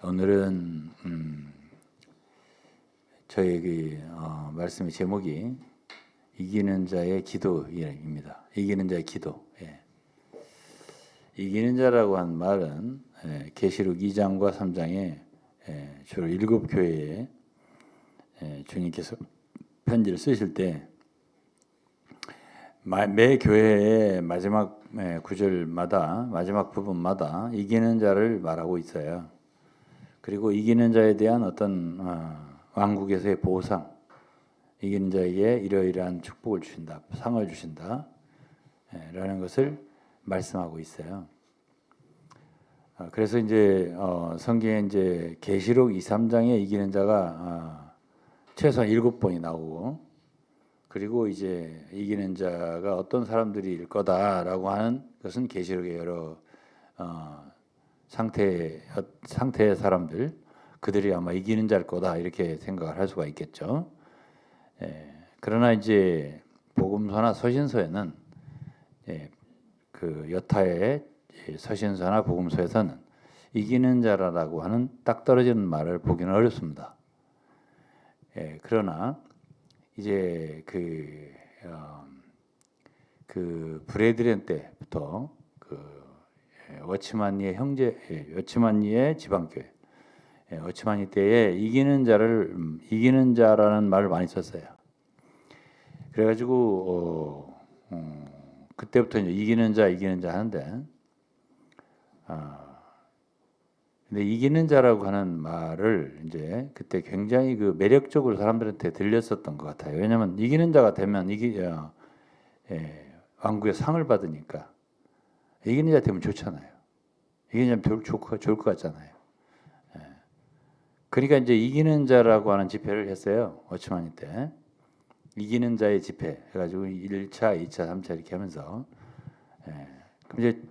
오늘은 저희 말씀의 제목이 이기는 자의 기도입니다. 이기는 자의 기도. 이기는 자라고 한 말은 계시록 2장과 3장에 주로 7교회에 주님께서 편지를 쓰실 때 매 교회의 마지막 구절마다 마지막 부분마다 이기는 자를 말하고 있어요. 그리고 이기는 자에 대한 어떤 왕국에서의 보상, 이기는 자에게 이러이러한 축복을 주신다, 상을 주신다, 라는 것을 말씀하고 있어요. 그래서 이제 성경에 이제 계시록 2, 3장에 이기는 자가 최소한 7번이 나오고, 그리고 이제 이기는 자가 어떤 사람들일 거다라고 하는 것은 계시록의 여러 상태의 사람들, 그들이 아마 이기는 자일 거다 이렇게 생각을 할 수가 있겠죠. 그러나 이제 복음서나 서신서에는 그 여타의 서신서나 복음서에서는 이기는 자라고 하는 딱 떨어지는 말을 보기는 어렵습니다. 그러나 이제 그 브레드렌 때부터 워치만니의 워치만니의 지방교회, 워치만니 때에 이기는 자라는 말을 많이 썼어요. 그래가지고 그때부터 이제 이기는 자 하는데, 근데 이기는 자라고 하는 말을 이제 그때 굉장히 그 매력적으로 사람들한테 들렸었던 것 같아요. 왜냐하면 이기는 자가 되면 왕국의 상을 받으니까 이기는 자 되면 좋잖아요. 이기는 자 좋을 것 같잖아요. 그러니까 이제 이기는 자라고 하는 집회를 했어요. 워치만이 때. 이기는 자의 집회 해가지고 1차, 2차, 3차 이렇게 하면서, 그럼 이제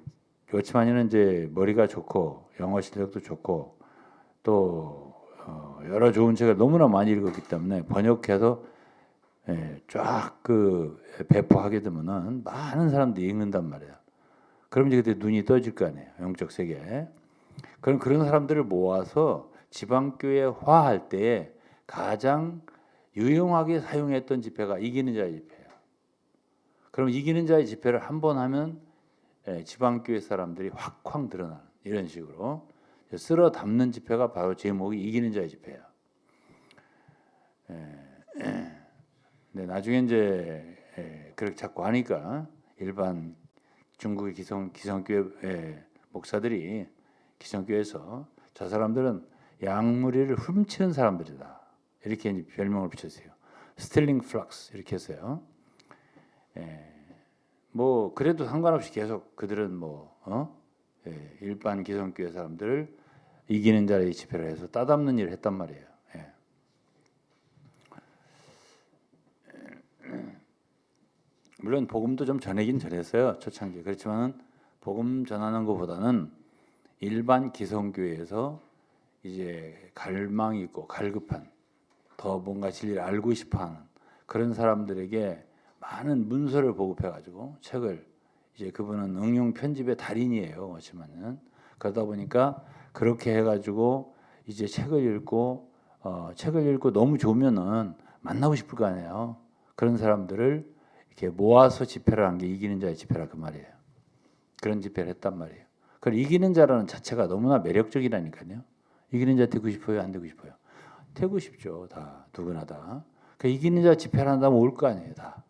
워치만이는 이제 머리가 좋고 영어 실력도 좋고 또 여러 좋은 책을 너무나 많이 읽었기 때문에 번역해서 쫙 배포하게 되면은 많은 사람들이 읽는단 말이에요. 그럼 이제 그때 눈이 떠질 거 아니에요, 영적 세계에. 그럼 그런 사람들을 모아서 지방교회화할 때에 가장 유용하게 사용했던 집회가 이기는 자의 집회예요. 그럼 이기는 자의 집회를 한 번 하면 지방교회 사람들이 확 드러나는 이런 식으로 쓸어 담는 집회가 바로 제목이 이기는 자의 집회예요. 근데 나중에 이제 그렇게 자꾸 하니까 일반 중국의 기성교회 목사들이 기성교회에서 저 사람들은 양무리를 훔치는 사람들이다 이렇게 이제 별명을 붙였어요. 스틸링 플락스 이렇게 했어요. 뭐 그래도 상관없이 계속 그들은 일반 기성교회 사람들을 이기는 자의 집회를 해서 따담는 일을 했단 말이에요. 물론 복음도 좀 전하긴 전했어요, 초창기에. 그렇지만 복음 전하는 것보다는 일반 기성교회에서 이제 갈망이 있고 갈급한, 더 뭔가 진리를 알고 싶어하는 그런 사람들에게 많은 문서를 보급해가지고 책을, 이제 그분은 응용 편집의 달인이에요, 워치만은. 그러다 보니까 그렇게 해가지고 이제 책을 읽고 너무 좋으면은 만나고 싶을 거 아니에요. 그런 사람들을 이렇게 모아서 집회를 한 게 이기는 자의 집회라 그 말이에요. 그런 집회를 했단 말이에요. 그 이기는 자라는 자체가 너무나 매력적이라니까요. 이기는 자 되고 싶어요, 안 되고 싶어요? 되고 싶죠, 다 누구나 다. 그 이기는 자 집회를 한다면 올 거 아니에요, 다.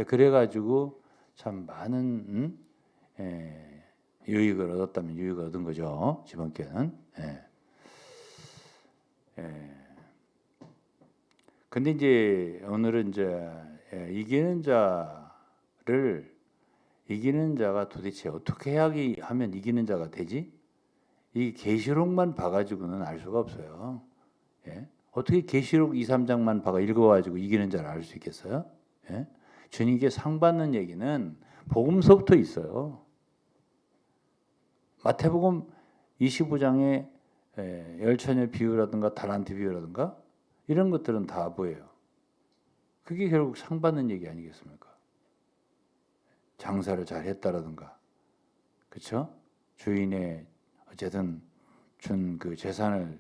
그래가지고 참 많은 유익을 얻었다면 유익을 얻은 거죠, 지방교회는. 근데 이제 오늘은 이제 이기는 자가 도대체 어떻게 하면 이기는 자가 되지? 이 계시록만 봐가지고는 알 수가 없어요. 어떻게 계시록 2, 3장만 읽어가지고 이기는 자를 알 수 있겠어요? 주님께 상 받는 얘기는 복음서부터 있어요. 마태복음 25장에 열처녀 비유라든가 달란트 비유라든가 이런 것들은 다 뭐예요? 그게 결국 상 받는 얘기 아니겠습니까? 장사를 잘 했다라든가, 그렇죠? 주인의 어쨌든 준 그 재산을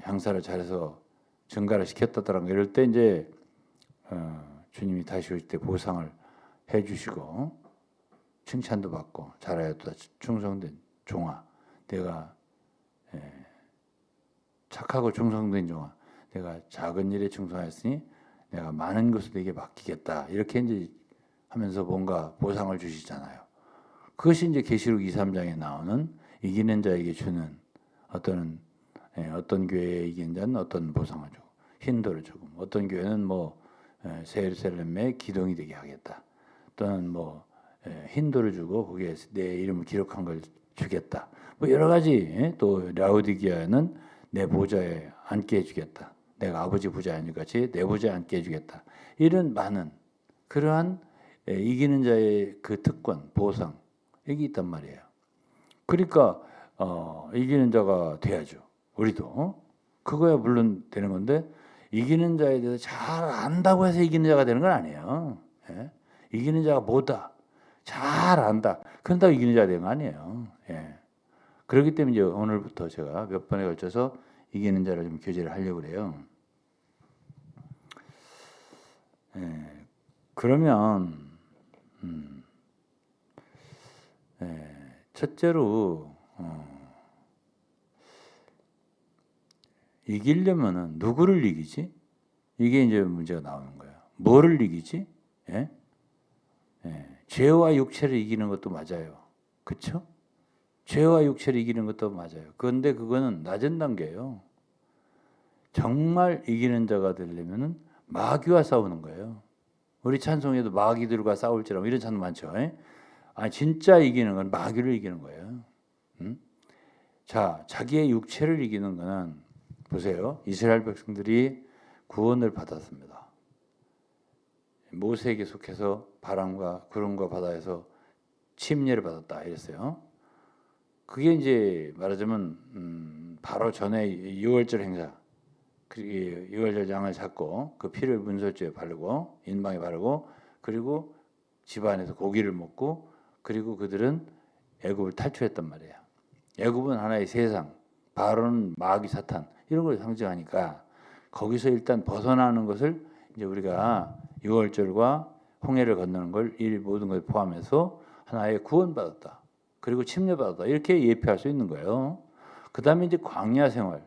향사를 잘해서 증가를 시켰다더라. 이럴 때 이제 주님이 다시 오실 때 보상을 해주시고 칭찬도 받고 잘하였다 충성된 종아, 내가 착하고 충성된 종아, 내가 작은 일에 충성하였으니 내가 많은 것을 내게 맡기겠다. 이렇게 이제 하면서 뭔가 보상을 주시잖아요. 그것이 이제 계시록 2, 3장에 나오는 이기는 자에게 주는 어떤 교회에 이기는 자는 어떤 보상을 주고 힌도를 주고 어떤 교회는 뭐 새 예루살렘의 기둥이 되게 하겠다. 또는 뭐 힌도를 주고 거기에 내 이름을 기록한 걸 주겠다. 뭐 여러 가지 또 라오디게아는 내 보좌에 앉게 해주겠다. 내가 아버지 보좌에 앉은 같이 내 보좌에 앉게 해주겠다. 이런 많은 그러한 이기는 자의 그 특권, 보상 여기 있단 말이에요. 그러니까 이기는 자가 돼야죠. 우리도 그거야 물론 되는 건데 이기는 자에 대해서 잘 안다고 해서 이기는 자가 되는 건 아니에요. 예? 이기는 자가 뭐다? 잘 안다. 그런다고 이기는 자가 되는 거 아니에요. 예. 그렇기 때문에 이제 오늘부터 제가 몇 번에 걸쳐서 이기는 자를 좀 교제를 하려고 그래요. 예. 그러면 첫째로 이기려면은 누구를 이기지? 이게 이제 문제가 나오는 거예요. 뭐를 이기지? 예? 죄와 육체를 이기는 것도 맞아요. 그렇죠? 죄와 육체를 이기는 것도 맞아요. 그런데 그거는 낮은 단계예요. 정말 이기는 자가 되려면은 마귀와 싸우는 거예요. 우리 찬송에도 마귀들과 싸울지라고 이런 찬송 많죠. 진짜 이기는 건 마귀를 이기는 거예요. 자, 자기의 육체를 이기는 거는 보세요. 이스라엘 백성들이 구원을 받았습니다. 모세에게 속해서 바람과 구름과 바다에서 침례를 받았다 이랬어요. 그게 이제 말하자면 바로 전에 유월절 행사, 유월절 양을 잡고 그 피를 문설주에 바르고 인방에 바르고 그리고 집안에서 고기를 먹고 그리고 그들은 애굽을 탈출했단 말이에요. 애굽은 하나의 세상, 바로는 마귀 사탄 이런 걸 상징하니까 거기서 일단 벗어나는 것을 이제 우리가 유월절과 홍해를 건너는 걸 이 모든 걸 포함해서 하나의 구원받았다. 그리고 침례받았다. 이렇게 예표할 수 있는 거예요. 그 다음에 이제 광야 생활.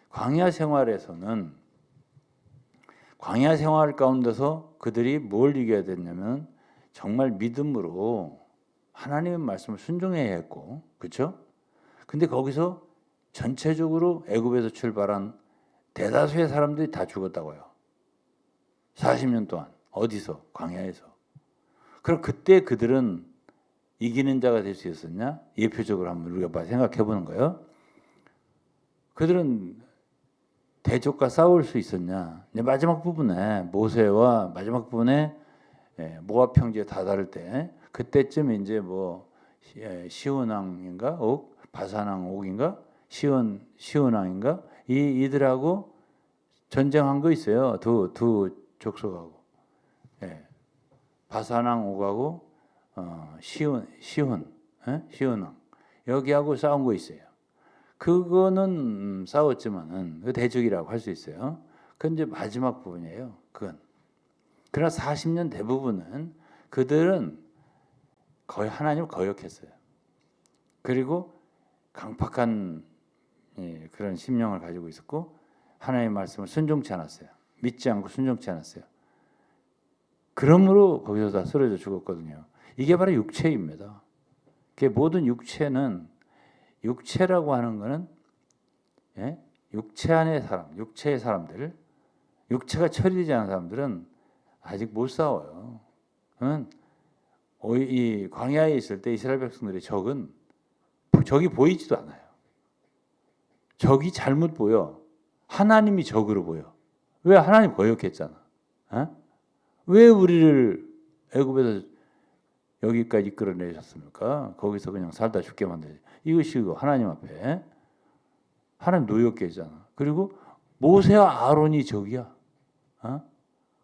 광야 생활에서는 광야 생활 가운데서 그들이 뭘 이겨야 됐냐면 정말 믿음으로 하나님의 말씀을 순종해야 했고, 그렇죠? 근데 거기서 전체적으로 애굽에서 출발한 대다수의 사람들이 다 죽었다고요. 40년 동안 어디서? 광야에서. 그럼 그때 그들은 이기는 자가 될 수 있었냐? 예표적으로 한번 우리가 생각해 보는 거예요. 그들은 대적과 싸울 수 있었냐? 마지막 부분에 모세와 마지막 부분에 모압 평지에 다다를 때 그때쯤 이제 뭐 시온 왕인가 옥 바산 왕 옥인가 시온 왕인가 이들하고 전쟁한 거 있어요. 두 족속하고 바산 왕 옥하고 시온 왕 여기하고 싸운 거 있어요. 그거는 싸웠지만은 대적이라고 할 수 있어요. 그건 이제 마지막 부분이에요. 그건. 그러나 40년 대부분은 그들은 거의 하나님을 거역했어요. 그리고 강팍한 그런 심령을 가지고 있었고 하나님의 말씀을 순종치 않았어요. 믿지 않고 순종치 않았어요. 그러므로 거기서 다 쓰러져 죽었거든요. 이게 바로 육체입니다. 모든 육체라고 하는 것은 육체 안의 사람, 육체의 사람들, 육체가 처리되지 않은 사람들은 아직 못 싸워요. 이 광야에 있을 때 이스라엘 백성들의 적이 보이지도 않아요. 적이 잘못 보여. 하나님이 적으로 보여. 왜? 하나님 거역했잖아. 왜 우리를 애굽에서 여기까지 이끌어내셨습니까? 거기서 그냥 살다 죽게 만들지. 이것이 하나님 앞에 하나님 노역계잖아. 그리고 모세와 아론이 적이야.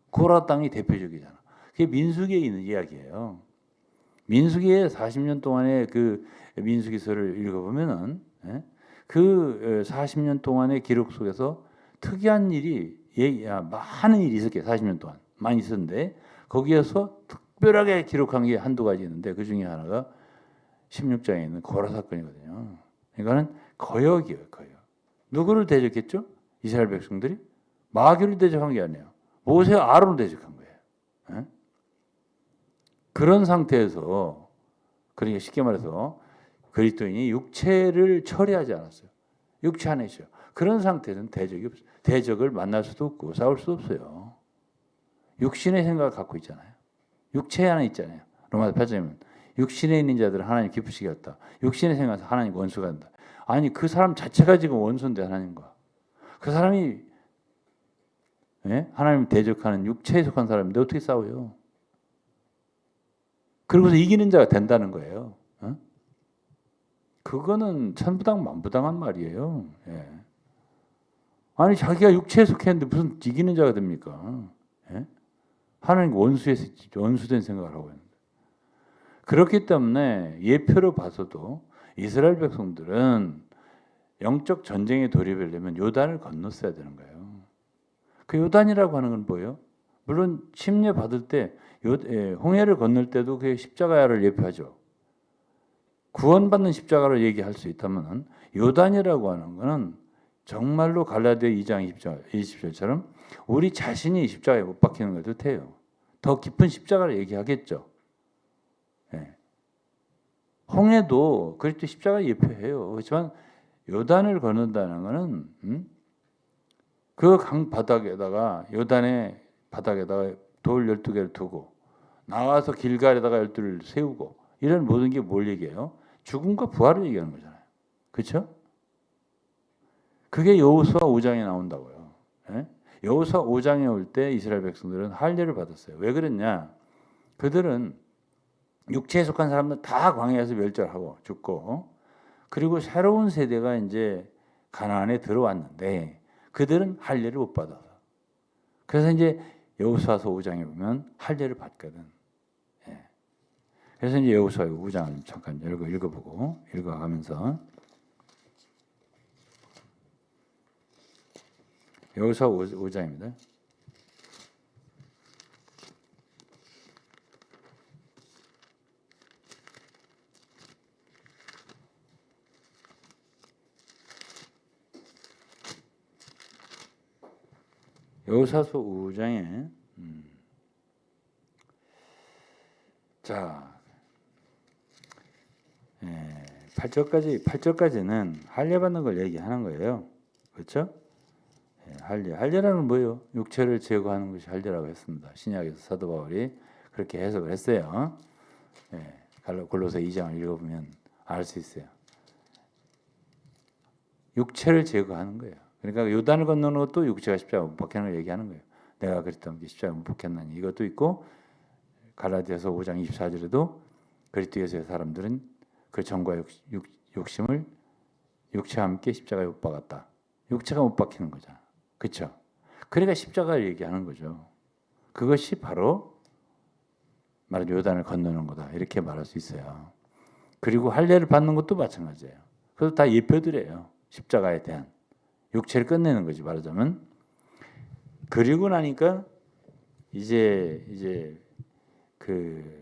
고라 땅이 대표적이잖아. 그게 민수기에 있는 이야기예요. 민수기에 40년 동안의 그 민수기서를 읽어보면은 그 40년 동안의 기록 속에서 특이한 일이 많은 일이 있었게 40년 동안 많이 있었는데 거기에서 특별하게 기록한 게 한두 가지 있는데 그 중에 하나가 16장에 있는 고라 사건이거든요. 이거는 거역이에요, 거역. 누구를 대적했죠? 이스라엘 백성들이 마귀를 대적한 게 아니에요. 모세와 아론을 대적한 거예요. 에? 그런 상태에서 그러니까 쉽게 말해서 그리스도인이 육체를 처리하지 않았어요. 육체 안에 있어요. 그런 상태는 대적이 없어요. 대적을 만날 수도 없고 싸울 수도 없어요. 육신의 생각을 갖고 있잖아요. 육체 안에 있잖아요. 로마서 8장이면 육신에 있는 자들은 하나님 기쁘시게 했다. 육신의 생각에서 하나님 원수가 된다. 아니 그 사람 자체가 지금 원수인데 하나님과 그 사람이 하나님 대적하는 육체에 속한 사람인데 어떻게 싸워요? 그러고서 이기는 자가 된다는 거예요. 그거는 천부당 만부당한 말이에요. 예. 아니 자기가 육체에 속했는데 무슨 이기는 자가 됩니까? 예? 하나님 원수된 생각을 하고 있는데 그렇기 때문에 예표로 봐서도 이스라엘 백성들은 영적 전쟁에 돌입하려면 요단을 건넜어야 되는 거예요. 그 요단이라고 하는 건 뭐예요? 물론 침례 받을 때 홍해를 건널 때도 그 십자가를 예표하죠. 구원받는 십자가를 얘기할 수 있다면 요단이라고 하는 것은 정말로 갈라디아 2장 20절처럼 우리 자신이 십자가에 못 박히는 걸 뜻해요. 더 깊은 십자가를 얘기하겠죠. 네. 홍해도 그리스도 십자가 예표해요. 그렇지만 요단을 건넌다는 것은 그 강 바닥에다가 요단의 바닥에다가 돌 12개를 두고 나와서 길갈에다가 12를 세우고 이런 모든 게 뭘 얘기해요? 죽음과 부활을 얘기하는 거잖아요. 그렇죠? 그게 여호수아 5장에 나온다고요. 예? 여호수아 5장에 올 때 이스라엘 백성들은 할례를 받았어요. 왜 그랬냐? 그들은 육체에 속한 사람들 다 광야에서 멸절하고 죽고 그리고 새로운 세대가 이제 가나안에 들어왔는데 그들은 할례를 못 받아서 그래서 이제 여호수아서 5장에 보면 할례를 받거든. 예. 그래서 이제 여호수아 5장을 잠깐 읽어가면서 여호수아 5장입니다. 여호수아서 5장에 자 8절까지는 할례 받는 걸 얘기하는 거예요. 그렇죠? 할례라는 건 뭐예요? 육체를 제거하는 것이 할례라고 했습니다. 신약에서 사도 바울이 그렇게 해석을 했어요. 골로새 2장을 읽어보면 알 수 있어요. 육체를 제거하는 거예요. 그러니까 요단을 건너는 것도 육체가 십자가 못 박히는 걸 얘기하는 거예요. 내가 그랬다면 십자가 못 박혔나니 이것도 있고 갈라디아서 5장 24절에도 그리스도에서의 사람들은 그 정과 욕심을 육체와 함께 십자가에 못 박았다. 육체가 못 박히는 거잖아. 그렇죠? 그러니까 십자가를 얘기하는 거죠. 그것이 바로 말하자면 요단을 건너는 거다. 이렇게 말할 수 있어요. 그리고 할례를 받는 것도 마찬가지예요. 그래서 다 예표들이에요. 십자가에 대한 육체를 끝내는 거지 말하자면. 그리고 나니까 이제 그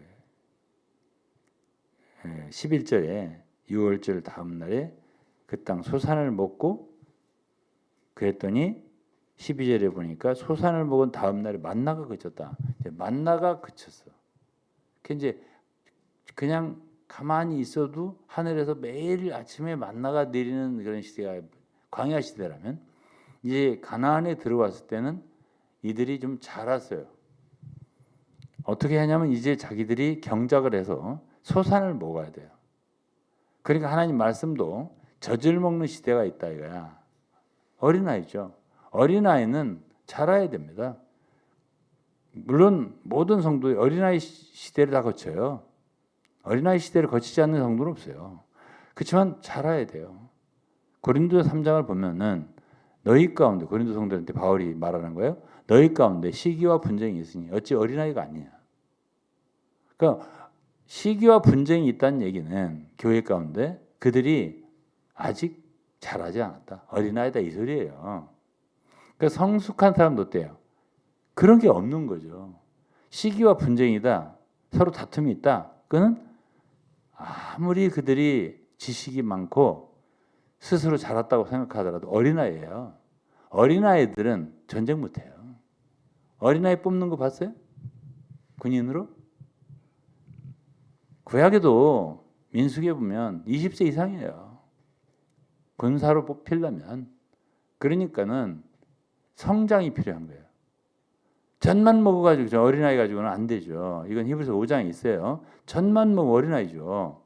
11절에 6월절 다음 날에 그 땅 소산을 먹고 그랬더니 12절에 보니까 소산을 먹은 다음 날에 만나가 그쳤다. 이제 만나가 그쳤어. 그 이제 그냥 가만히 있어도 하늘에서 매일 아침에 만나가 내리는 그런 시대가 광야 시대라면 이제 가나안에 들어왔을 때는 이들이 좀 자랐어요. 어떻게 하냐면 이제 자기들이 경작을 해서 소산을 먹어야 돼요. 그러니까 하나님 말씀도 젖을 먹는 시대가 있다 이거야. 어린아이죠. 어린아이는 자라야 됩니다. 물론 모든 성도의 어린아이 시대를 다 거쳐요. 어린아이 시대를 거치지 않는 성도는 없어요. 그렇지만 자라야 돼요. 고린도 3장을 보면은 너희 가운데 고린도 성도들한테 바울이 말하는 거예요. 너희 가운데 시기와 분쟁이 있으니 어찌 어린아이가 아니냐. 그러니까 시기와 분쟁이 있다는 얘기는 교회 가운데 그들이 아직 잘하지 않았다. 어린아이다 이 소리예요. 그러니까 성숙한 사람도 어때요? 그런 게 없는 거죠. 시기와 분쟁이다. 서로 다툼이 있다. 그는 아무리 그들이 지식이 많고 스스로 잘했다고 생각하더라도 어린아이예요. 어린아이들은 전쟁 못해요. 어린아이 뽑는 거 봤어요? 군인으로? 구약에도 민수기에 보면 20세 이상이에요. 군사로 뽑히려면. 그러니까는 성장이 필요한 거예요. 젖만 먹어가지고 저 어린아이 가지고는 안 되죠. 이건 히브리서 5장에 있어요. 젖만 먹으면 어린아이죠.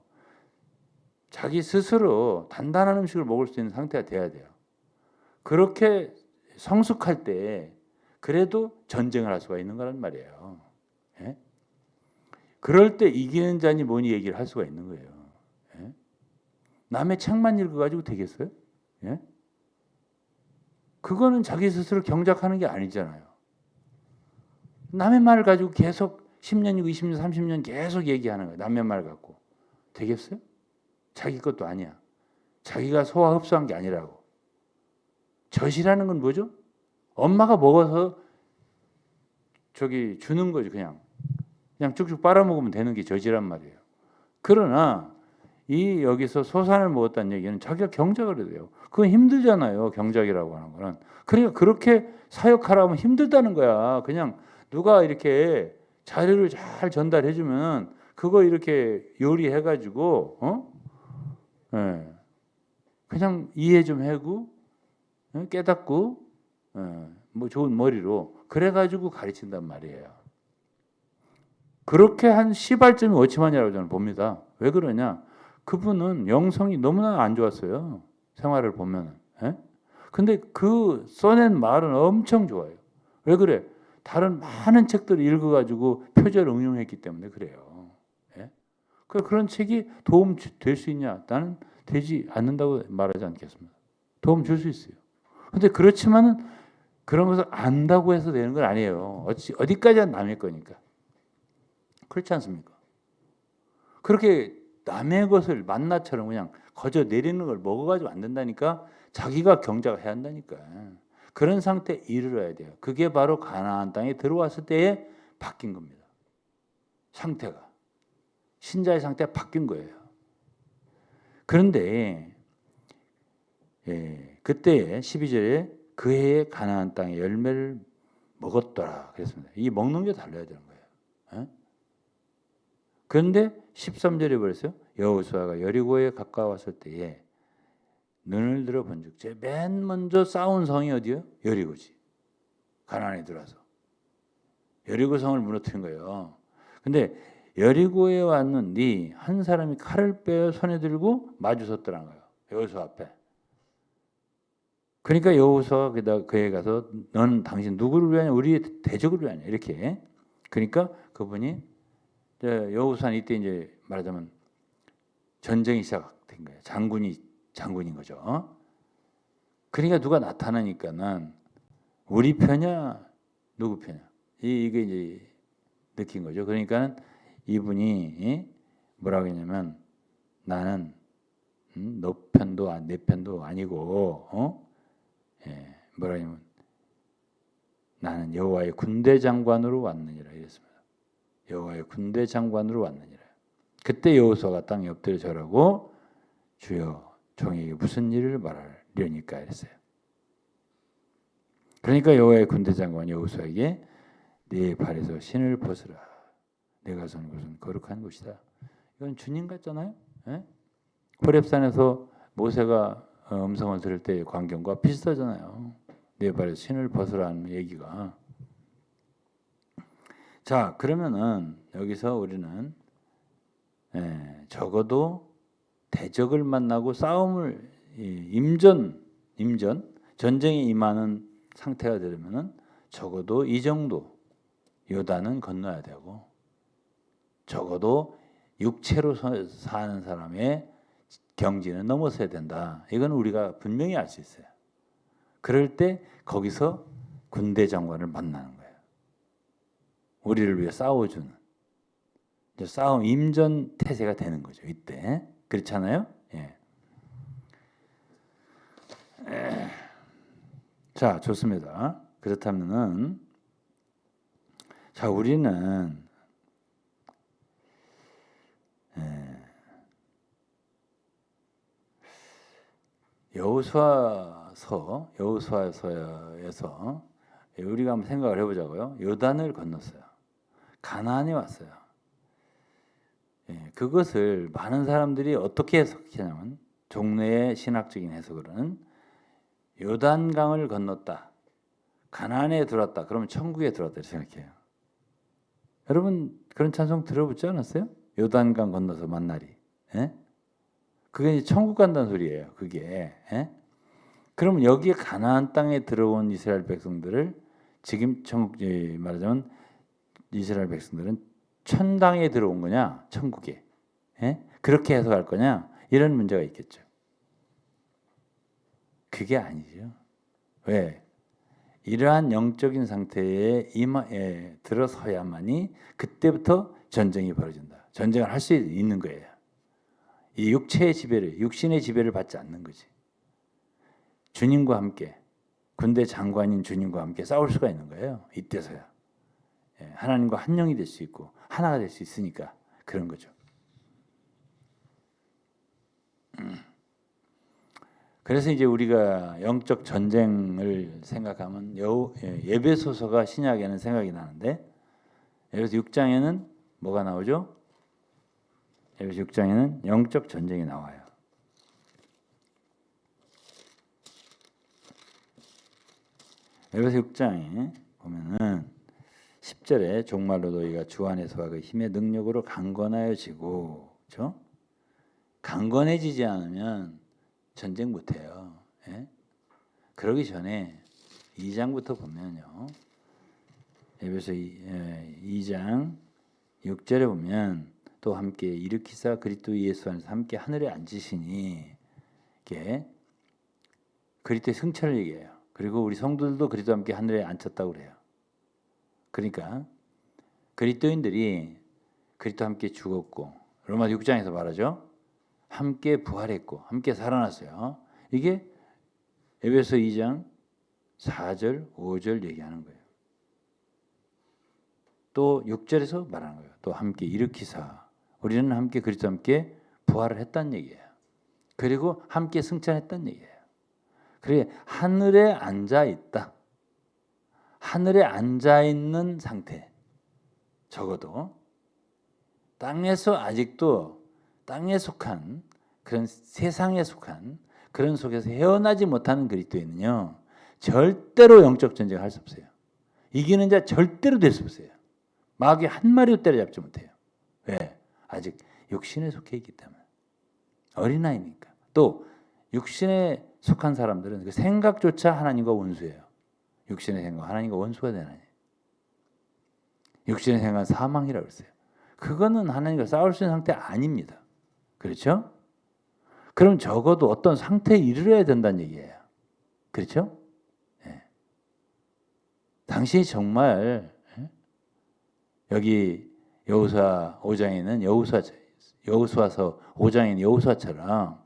자기 스스로 단단한 음식을 먹을 수 있는 상태가 돼야 돼요. 그렇게 성숙할 때 그래도 전쟁을 할 수가 있는 거란 말이에요. 예? 그럴 때 이기는 자니 뭐니 얘기를 할 수가 있는 거예요. 예? 남의 책만 읽어가지고 되겠어요? 예? 그거는 자기 스스로 경작하는 게 아니잖아요. 남의 말을 가지고 계속 10년이고 20년, 30년 계속 얘기하는 거예요. 남의 말 갖고. 되겠어요? 자기 것도 아니야. 자기가 소화 흡수한 게 아니라고. 젖이라는 건 뭐죠? 엄마가 먹어서 저기 주는 거죠. 그냥 쭉쭉 빨아먹으면 되는 게 젖이란 말이에요. 그러나 이 여기서 소산을 먹었다는 얘기는 자기가 경작을 해야 돼요. 그건 힘들잖아요. 경작이라고 하는 거는. 그러니까 그렇게 사역하라 하면 힘들다는 거야. 그냥 누가 이렇게 자료를 잘 전달해주면 그거 이렇게 요리해가지고 예. 그냥 이해 좀 하고 깨닫고 뭐 좋은 머리로 그래가지고 가르친단 말이에요. 그렇게 한 시발점이 어찌마냐라고 저는 봅니다. 왜 그러냐? 그분은 영성이 너무나 안 좋았어요. 생활을 보면은. 예? 근데 그 써낸 말은 엄청 좋아요. 왜 그래? 다른 많은 책들을 읽어가지고 표절 응용했기 때문에 그래요. 예? 그런 책이 도움 될 수 있냐? 나는 되지 않는다고 말하지 않겠습니다. 도움 줄 수 있어요. 근데 그렇지만은 그런 것을 안다고 해서 되는 건 아니에요. 어디까지는 남의 거니까. 그렇지 않습니까? 그렇게 남의 것을 만나처럼 그냥 거저 내리는 걸 먹어가지고 안 된다니까. 자기가 경작을 해야 한다니까. 그런 상태에 이르러야 돼요. 그게 바로 가나안 땅에 들어왔을 때에 바뀐 겁니다. 상태가. 신자의 상태가 바뀐 거예요. 그런데 그때 12절에 그 해에 가나안 땅의 열매를 먹었더라 그랬습니다. 이 먹는 게 달라야 되는 거예요. 그런데 13절에 보랬어요. 여호수아가 여리고에 가까웠을 때에 눈을 들어 본즉 맨 먼저 싸운 성이 어디요? 여리고지. 가나안에 들어와서 여리고 성을 무너뜨린 거예요. 근데 여리고에 왔는데 한 사람이 칼을 빼어 손에 들고 마주 섰더라는 거예요. 여호수아 앞에. 그러니까 여호수아가 그에 가서 너는 당신 누구를 위하냐? 우리의 대적을 위하냐? 이렇게. 그러니까 그분이 여호수아는 이때 이제 말하자면 전쟁이 시작된 거예요. 장군인 거죠. 그러니까 누가 나타나니까는 우리 편이야, 누구 편이야? 이게 이제 느낀 거죠. 그러니까 이분이 뭐라고 했냐면 나는 너 편도 내 편도 아니고 뭐라 하냐면 나는 여호와의 군대 장관으로 왔느니라 이랬습니다. 여호와의 군대 장관으로 왔느니라. 그때 여호수아가 땅에 엎드려 절하고 주여 종에게 무슨 일을 말하려니까 이랬어요. 그러니까 여호와의 군대 장관 여호수아에게 네 발에서 신을 벗으라. 내가 선 곳은 거룩한 곳이다. 이건 주님 같잖아요. 호렙산에서 모세가 음성을 들을 때의 광경과 비슷하잖아요. 네 발에서 신을 벗으라는 얘기가. 자, 그러면은 여기서 우리는 적어도 대적을 만나고 싸움을 임전 전쟁에 임하는 상태가 되려면은 적어도 이 정도 요단은 건너야 되고 적어도 육체로 사는 사람의 경지는 넘어서야 된다. 이건 우리가 분명히 알 수 있어요. 그럴 때 거기서 군대 장관을 만나는 거예요. 우리를 위해 싸워주는 싸움 임전 태세가 되는 거죠. 이때 그렇잖아요. 예. 자, 좋습니다. 그렇다면은 자, 우리는 여호수아서에서 우리가 한번 생각을 해보자고요. 요단을 건넜어요. 가나안에 왔어요. 그것을 많은 사람들이 어떻게 해석하냐면 종래의 신학적인 해석으로는 요단강을 건넜다, 가나안에 들어왔다, 그러면 천국에 들어왔다 이렇게 생각해요. 여러분 그런 찬송 들어보지 않았어요? 요단강 건너서 만나리. 예? 그게 이제 천국 간다는 소리예요. 그게. 예? 그러면 여기에 가나안 땅에 들어온 이스라엘 백성들을 지금 천국 말하자면 이스라엘 백성들은 천당에 들어온 거냐, 천국에? 예? 그렇게 해석할 거냐? 이런 문제가 있겠죠. 그게 아니죠. 왜? 이러한 영적인 상태에 들어서야만이 그때부터 전쟁이 벌어진다. 전쟁을 할 수 있는 거예요. 이 육체의 지배를, 육신의 지배를 받지 않는 거지. 주님과 함께, 군대 장관인 주님과 함께 싸울 수가 있는 거예요. 이때서야. 하나님과 한 영이 될 수 있고 하나가 될 수 있으니까 그런 거죠. 그래서 이제 우리가 영적 전쟁을 생각하면 에베소서가 신약에는 생각이 나는데, 에베소 6장에는 뭐가 나오죠? 에베소 6장에는 영적 전쟁이 나와요. 에베소 6장에 보면은 10절에 종말로 너희가 주 안에서와 그 힘의 능력으로 강건하여지고, 그렇죠? 강건해지지 않으면 전쟁 못해요. 예? 그러기 전에 2장부터 보면요, 에베소 2장 6절에 보면 또 함께 일으키사 그리스도 예수 안에서 함께 하늘에 앉으시니, 이게 그리스도의 승천을 얘기해요. 그리고 우리 성도들도 그리스도와 함께 하늘에 앉혔다고 그래요. 그러니까 그리스도인들이 그리스도와 함께 죽었고, 로마서 6장에서 말하죠. 함께 부활했고 함께 살아났어요. 이게 에베소 2장 4절 5절 얘기하는 거예요. 또 6절에서 말하는 거예요. 또 함께 일으키사, 우리는 함께 그리스도와 함께 부활을 했다는 얘기예요. 그리고 함께 승천했다는 얘기예요. 그래, 하늘에 앉아 있다. 하늘에 앉아 있는 상태. 적어도 땅에서 아직도 땅에 속한, 그런 세상에 속한 그런 속에서 헤어나지 못하는 그리스도인은요, 절대로 영적 전쟁을 할 수 없어요. 이기는 자 절대로 될 수 없어요. 마귀 한 마리도 때려잡지 못해요. 왜? 아직 육신에 속해 있기 때문에. 어린아이니까. 또 육신에 속한 사람들은 그 생각조차 하나님과 원수예요. 육신의 생각, 하나님과 원수가 되나요? 육신의 생각은 사망이라고 했어요. 그거는 하나님과 싸울 수 있는 상태 아닙니다. 그렇죠? 그럼 적어도 어떤 상태에 이르러야 된다는 얘기예요. 그렇죠? 네. 당신이 정말 여기 여호수아 5장에는 여호수아서 5장에는 여호수아처럼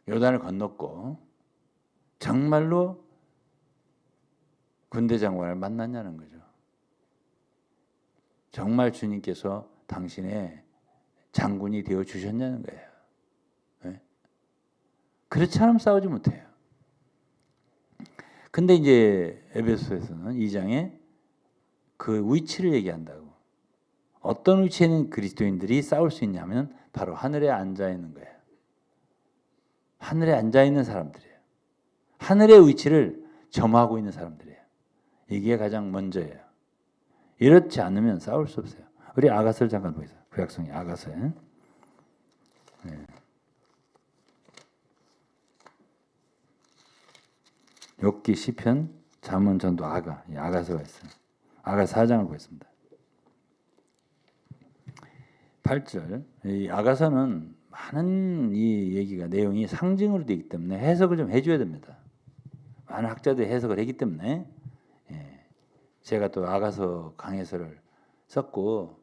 요단을 건넜고 정말로 군대 장관을 만났냐는 거죠. 정말 주님께서 당신의 장군이 되어 주셨냐는 거예요. 네? 그렇지 않으면 싸우지 못해요. 근데 이제 에베소에서는 2장에 그 위치를 얘기한다고. 어떤 위치에는 그리스도인들이 싸울 수 있냐면 바로 하늘에 앉아 있는 거예요. 하늘에 앉아 있는 사람들이에요. 하늘의 위치를 점하고 있는 사람들이에요. 이게 가장 먼저예요. 이렇지 않으면 싸울 수 없어요. 우리 아가서를 잠깐 보세요. 구약성의 아가서. 네. 욥기, 시편, 잠언, 전도, 아가서가 있어요. 아가서 4장을 보겠습니다. 8절. 이 아가서는 많은 이 얘기가 내용이 상징으로 되기 때문에 해석을 좀 해줘야 됩니다. 많은 학자들이 해석을 했기 때문에 제가 또 아가서 강해서를 썼고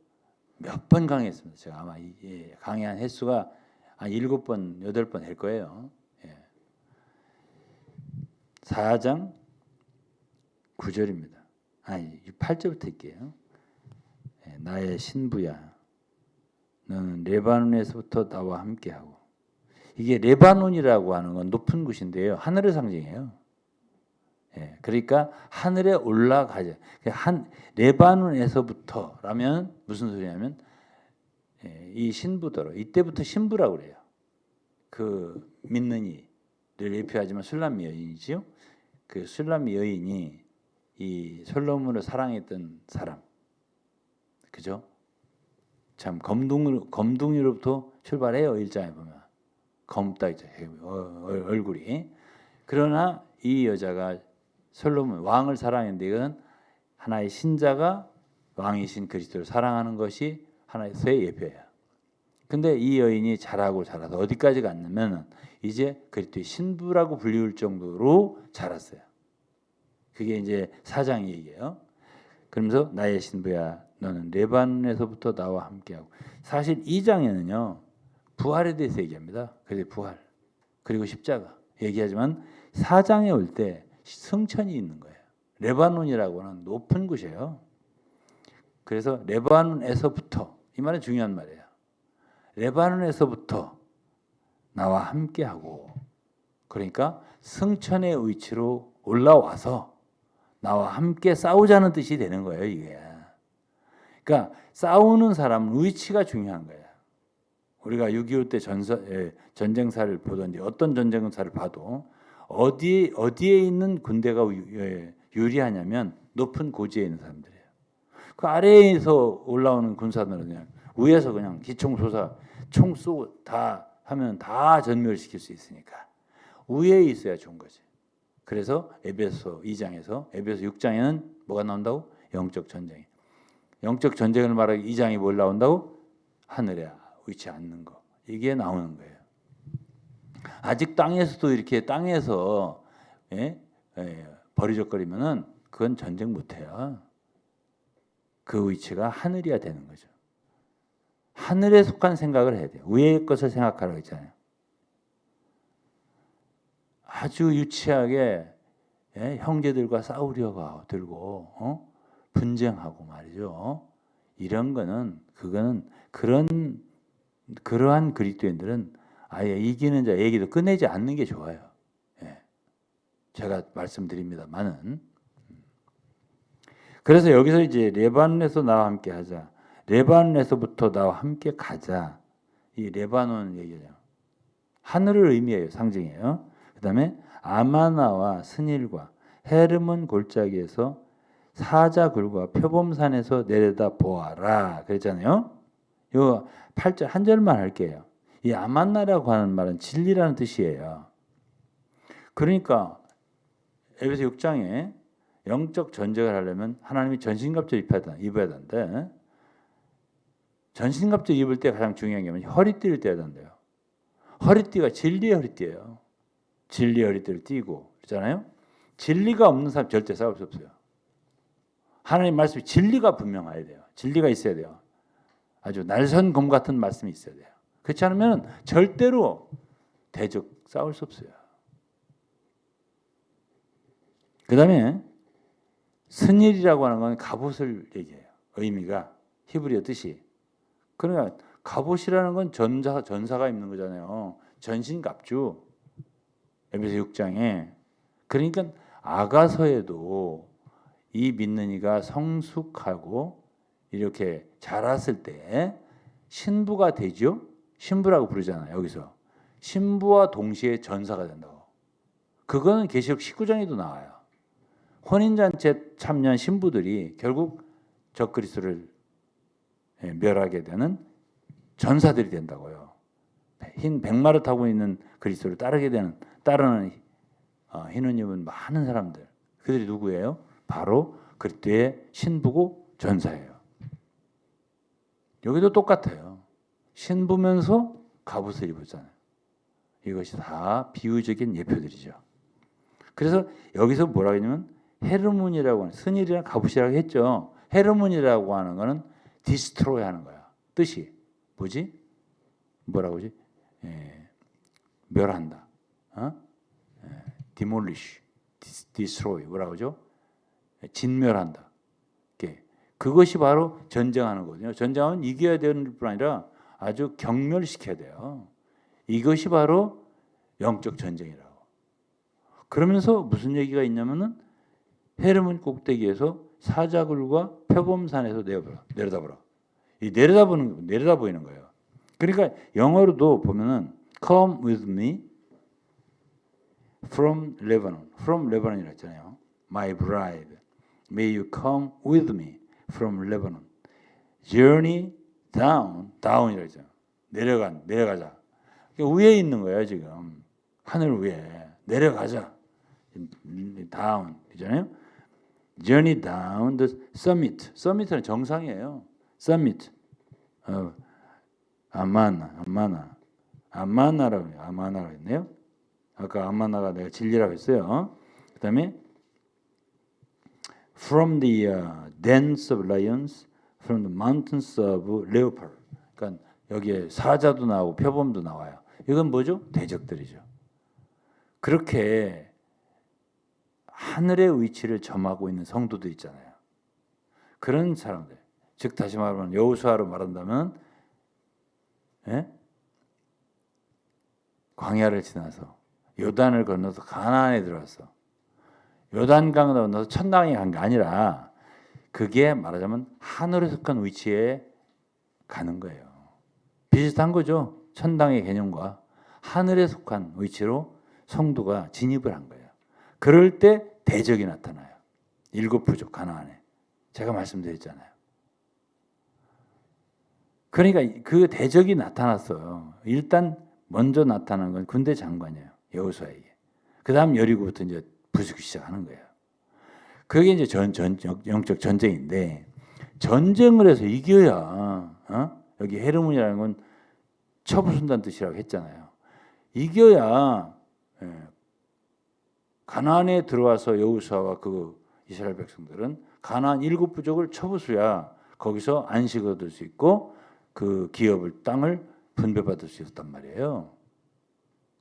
몇 번 강의했습니다. 제가 아마 강의한 횟수가 한 7번, 8번 할 거예요. 4장 9절입니다. 아니 8절부터 할게요. 나의 신부야 너는 레바논에서부터 나와 함께하고. 이게 레바논이라고 하는 건 높은 곳인데요. 하늘을 상징해요. 그러니까 하늘에 올라가자. 레바논에서부터라면 무슨 소리냐면 이 신부더러 이때부터 신부라고 그래요. 그 믿는 이를 예표하지만 술람미 여인이지요. 그 술람미 여인이 이 솔로몬을 사랑했던 사람, 그죠? 참 검둥이로부터 출발해요. 1장에 보면 검다 있죠. 얼굴이. 그러나 이 여자가 솔로몬 왕을 사랑했는데 이건 하나의 신자가 왕이신 그리스도를 사랑하는 것이 하나의 예표예요. 근데 이 여인이 자라서 어디까지 갔냐면 이제 그리스도의 신부라고 불리울 정도로 자랐어요. 그게 이제 4장 얘기예요. 그러면서 나의 신부야 너는 레바논에서부터 나와 함께하고. 사실 2장에는요 부활에 대해서 얘기합니다. 그래서 부활 그리고 십자가 얘기하지만 4장에 올 때 승천이 있는 거예요. 레바논이라고 하는 높은 곳이에요. 그래서 레바논에서부터, 이 말은 중요한 말이에요. 레바논에서부터 나와 함께하고, 그러니까 승천의 위치로 올라와서 나와 함께 싸우자는 뜻이 되는 거예요. 이게. 그러니까 싸우는 사람은 위치가 중요한 거예요. 우리가 6.25 때 전쟁사를 보든지 어떤 전쟁사를 봐도 어디에 있는 군대가 유리하냐면 높은 고지에 있는 사람들이에요. 그 아래에서 올라오는 군사들은 그냥 위에서 그냥 기총소사 총 쏘고 다 하면 다 전멸시킬 수 있으니까 위에 있어야 좋은 거지. 그래서 에베소 2장에서 에베소 6장에는 뭐가 나온다고? 영적 전쟁. 영적 전쟁을 말하기 2장이 뭘 나온다고? 하늘에 위치 않는 거. 이게 나오는 거예요. 아직 땅에서도 이렇게 땅에서 버리적거리면은 그건 전쟁 못해요. 그 위치가 하늘이야 되는 거죠. 하늘에 속한 생각을 해야 돼요. 위의 것을 생각하라고 했잖아요. 아주 유치하게 형제들과 싸우려고 들고 분쟁하고 말이죠. 이런 거는 그거는 그러한 그리스도인들은 아예 이기는 자 얘기도 꺼내지 않는 게 좋아요. 제가 말씀드립니다만은. 그래서 여기서 이제 레바논에서 나와 함께 하자. 레바논에서부터 나와 함께 가자. 이 레바논 얘기죠. 하늘을 의미해요. 상징이에요. 그다음에 아마나와 스닐과 헤르몬 골짜기에서 사자굴과 표범산에서 내려다 보아라. 그랬잖아요. 요 8절 한 절만 할게요. 이 아만나라고 하는 말은 진리라는 뜻이에요. 그러니까 에베소 6장에 영적 전쟁을 하려면 하나님이 전신갑주를 입어야 되는데 전신갑주 입을 때 가장 중요한 게 뭐냐? 허리띠를 떼야 된대요. 허리띠가 진리의 허리띠예요. 진리의 허리띠를 띠고 그렇잖아요. 진리가 없는 사람 절대 싸울 수 없어요. 하나님 말씀이 진리가 분명해야 돼요. 진리가 있어야 돼요. 아주 날선 검 같은 말씀이 있어야 돼요. 그렇지 않으면 절대로 대적 싸울 수 없어요. 그 다음에 스닐이라고 하는 건 갑옷을 얘기해요. 의미가 히브리어 뜻이. 그러니까 갑옷이라는 건 전사가 입는 거잖아요. 전신갑주. 에베소 6장에. 그러니까 아가서에도 이 믿는 이가 성숙하고 이렇게 자랐을 때 신부가 되죠. 신부라고 부르잖아요. 여기서 신부와 동시에 전사가 된다고. 그거는 계시록 19장에도 나와요. 혼인잔치에 참여한 신부들이 결국 적그리스도를 멸하게 되는 전사들이 된다고요. 흰 백마를 타고 있는 그리스도를 따르는 흰옷 입은 많은 사람들. 그들이 누구예요? 바로 그리스도의 신부고 전사예요. 여기도 똑같아요. 신부면서 갑옷을 입었잖아요. 이것이 다 비유적인 예표들이죠. 그래서 여기서 뭐라고 했냐면 헤르몬이라고 하는 스닐이랑 갑옷이라고 했죠. 헤르몬이라고 하는 거는 디스트로이 하는 거야. 뜻이 뭐지? 뭐라고 하지? 멸한다. demolish, destroy 뭐라고 하죠? 진멸한다. 그것이 바로 전쟁하는 거거든요. 전쟁하면 이겨야 되는 뿐 아니라 아주 경멸시켜야 돼요. 이것이 바로 영적 전쟁이라고. 그러면서 무슨 얘기가 있냐면은 헤르몬 꼭대기에서 사자굴과 표범산에서 내려다보라. 이 내려다 보이는 거예요. 그러니까 영어로도 보면은 Come with me from Lebanon. From Lebanon이라고 했잖아요. My bride, may you come with me from Lebanon. Journey down이라고 했잖아요. 내려가자. 위에 있는 거예요 지금. 하늘 위에 내려가자. down 있잖아요. Journey down the summit. summit은 정상이에요. summit. 아마나라고 했네요. 아까 아마나가 내가 진리라고 했어요. 그다음에 from the dens of lions, from the mountains of leopard. 그러니까 여기에 사자도 나오고 표범도 나와요. 이건 뭐죠? 대적들이죠. 그렇게 하늘의 위치를 점하고 있는 성도들 있잖아요. 그런 사람들. 즉 다시 말하면 여호수아로 말한다면 광야를 지나서 요단을 건너서 가나안에 들어왔어. 요단강을 건너서 천당에 간 게 아니라 그게 말하자면 하늘에 속한 위치에 가는 거예요. 비슷한 거죠. 천당의 개념과 하늘에 속한 위치로 성도가 진입을 한 거예요. 그럴 때 대적이 나타나요. 7부족 가나안에. 제가 말씀드렸잖아요. 그러니까 그 대적이 나타났어요. 일단 먼저 나타난 건 군대 장관이에요. 여호수아에게. 그 다음 여리고부터 이제 부수기 시작하는 거예요. 그게 이제 영적 전쟁인데 전쟁을 해서 이겨야 여기 헤르몬이라는 건 처부순다는 뜻이라고 했잖아요. 이겨야 가나안에 들어와서 여호수아와 그 이스라엘 백성들은 가나안 7부족을 쳐부수야 거기서 안식을 얻을 수 있고 그 기업을 땅을 분배받을 수 있었단 말이에요.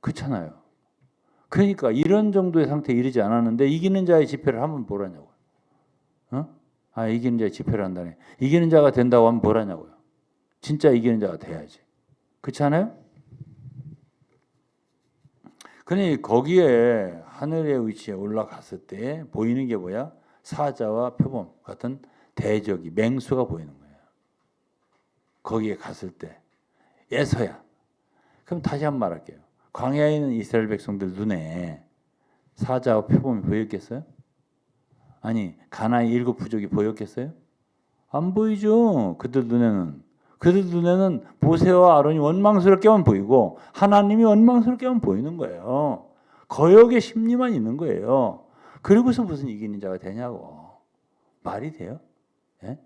그렇잖아요. 그러니까 이런 정도의 상태에 이르지 않았는데 이기는 자의 집회를 하면 뭘 하냐고요. 이기는 자의 집회를 한다네. 이기는 자가 된다고 하면 뭘 하냐고요. 진짜 이기는 자가 돼야지. 그렇지 않아요? 그러니 거기에 하늘의 위치에 올라갔을 때 보이는 게 뭐야? 사자와 표범 같은 대적이 맹수가 보이는 거예요. 거기에 갔을 때에서야. 그럼 다시 한 번 말할게요. 광야에 있는 이스라엘 백성들 눈에 사자와 표범이 보였겠어요? 아니 가나안의 7부족이 보였겠어요? 안 보이죠. 그들 눈에는 모세와 아론이 원망스럽게만 보이고 하나님이 원망스럽게만 보이는 거예요. 거역의 심리만 있는 거예요. 그리고서 무슨 이기는 자가 되냐고. 말이 돼요? 예?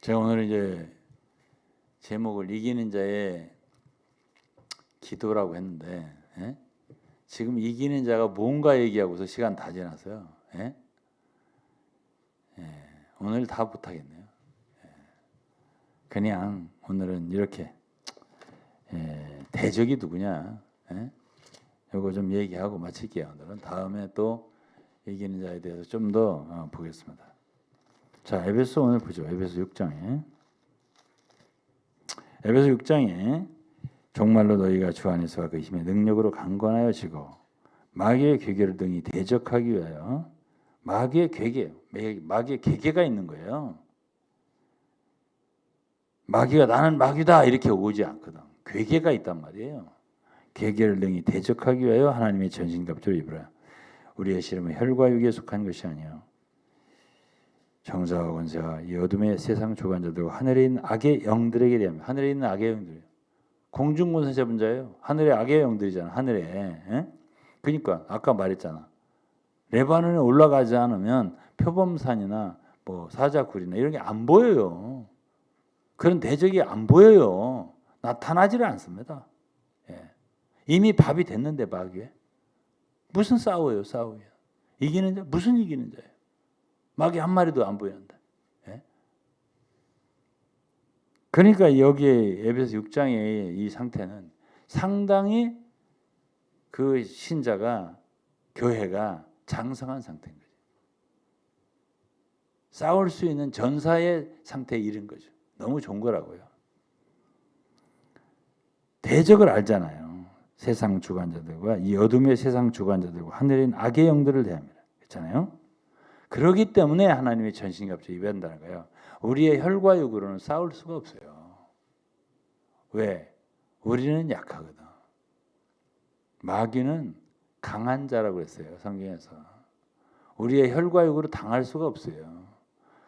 제가 오늘 이제 제목을 이기는 자의 기도라고 했는데 지금 이기는 자가 뭔가 얘기하고서 시간 다 지났어요. 오늘 다 못하겠네요. 그냥 오늘은 이렇게 대적이 누구냐 이거 좀 얘기하고 마칠게요. 오늘은 다음에 또 이기는 자에 대해서 좀 더 보겠습니다. 자, 에베소 오늘 보죠. 에베소 6장에 정말로 너희가 주 안에서와 그 힘의 능력으로 강건하여 지고 마귀의 괴계를 등이 대적하기 위하여 마귀의 괴계가 있는 거예요. 마귀가 나는 마귀다 이렇게 오지 않거든. 괴계가 있단 말이에요. 괴계를 등이 대적하기 위하여 하나님의 전신갑주를 입으라. 우리의 씨름은 혈과 육에 속한 것이 아니요 정사와 권세와 이 어둠의 세상 주관자들과 하늘에 있는 악의 영들에게 대하며 하늘에 있는 악의 영들 공중권세 잡은 자예요. 하늘의 악의 영들이잖아. 하늘에. 그러니까 아까 말했잖아. 레바논에 올라가지 않으면 표범산이나 뭐 사자굴이나 이런 게 안 보여요. 그런 대적이 안 보여요. 나타나지를 않습니다. 이미 밥이 됐는데 마귀에 무슨 싸워요. 이기는 자 무슨 이기는 자예요. 마귀 한 마리도 안 보이는데 그러니까 여기에 에베소 6장의 이 상태는 상당히 그 신자가 교회가 장성한 상태인 거죠. 싸울 수 있는 전사의 상태에 이른 거죠. 너무 좋은 거라고요. 대적을 알잖아요. 세상 주관자들과 이 어둠의 세상 주관자들과 하늘에 있는 악의 영들을 대합니다. 그렇잖아요. 그렇기 때문에 하나님의 전신갑주를 입어야 거예요. 우리의 혈과 육으로는 싸울 수가 없어요. 왜? 우리는 약하거든. 마귀는 강한 자라고 했어요. 성경에서. 우리의 혈과 육으로 당할 수가 없어요.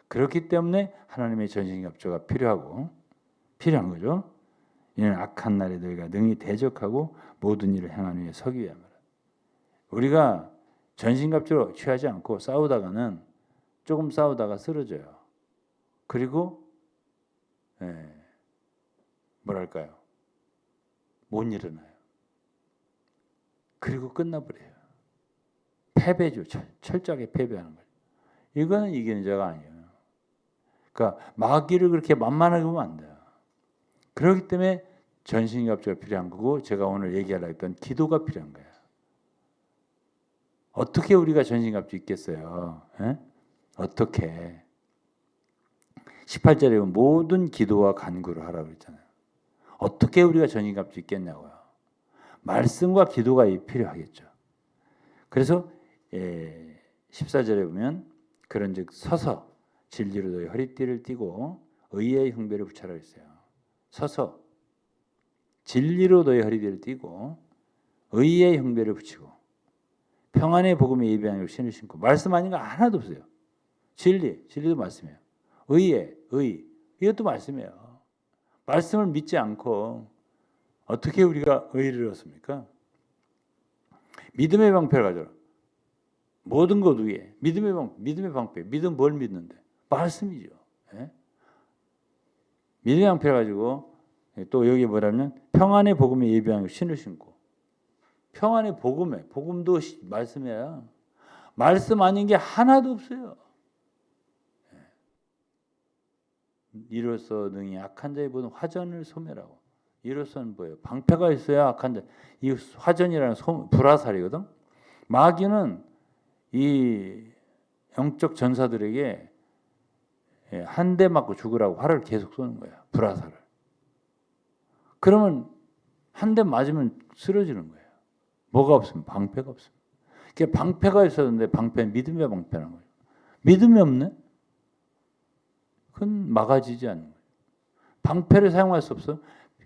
그렇기 때문에 하나님의 전신갑주가 필요한 거죠. 이는 악한 날에 너희가 능히 대적하고 모든 일을 행하는 위에 서기 위함이라. 우리가 전신갑주로 취하지 않고 싸우다가는 조금 싸우다가 쓰러져요. 그리고 뭐랄까요? 못 일어나요. 그리고 끝나버려요. 패배죠. 철저하게 패배하는 거예요. 이거는 이기는 자가 아니에요. 그러니까 마귀를 그렇게 만만하게 보면 안 돼요. 그렇기 때문에 전신갑주가 필요한 거고 제가 오늘 얘기하려고 했던 기도가 필요한 거예요. 어떻게 우리가 전신갑주 있겠어요? 에? 어떻게? 18절에 보면 모든 기도와 간구를 하라고 그랬잖아요. 어떻게 우리가 전신갑주 있겠냐고요. 말씀과 기도가 필요하겠죠. 그래서 14절에 보면 그런즉 서서 진리로 너희 허리띠를 띠고 의의 흉배를 붙여라 했어요. 서서 진리로 너희 허리띠를 띠고 의의 흉배를 붙이고 평안의 복음에 예비하는 신을 신고. 말씀 아닌 거 하나도 없어요. 진리도 말씀이에요. 의 이것도 말씀이에요. 말씀을 믿지 않고 어떻게 우리가 의를 얻습니까? 믿음의 방패를 가져라. 모든 것 위에 믿음의 방패. 믿음 뭘 믿는데? 말씀이죠. 예? 믿음의 방패를 가지고 또 여기 뭐라면 평안의 복음에 예비하는 신을 신고. 평안의 복음도 말씀이야. 말씀 아닌 게 하나도 없어요. 이로써 능히 악한 자의 모든 화전을 소멸하고. 이로서는 뭐예요? 방패가 있어야 악한 자. 이 화전이라는 불화살이거든. 마귀는 이 영적 전사들에게 한 대 맞고 죽으라고 활을 계속 쏘는 거야. 불화살을. 그러면 한 대 맞으면 쓰러지는 거예요. 뭐가 없으면 방패가 없으면. 그러니까 방패가 있었는데 방패는 믿음의 방패라는 거예요. 믿음이 없네? 그건 막아지지 않는 거예요. 방패를 사용할 수 없어.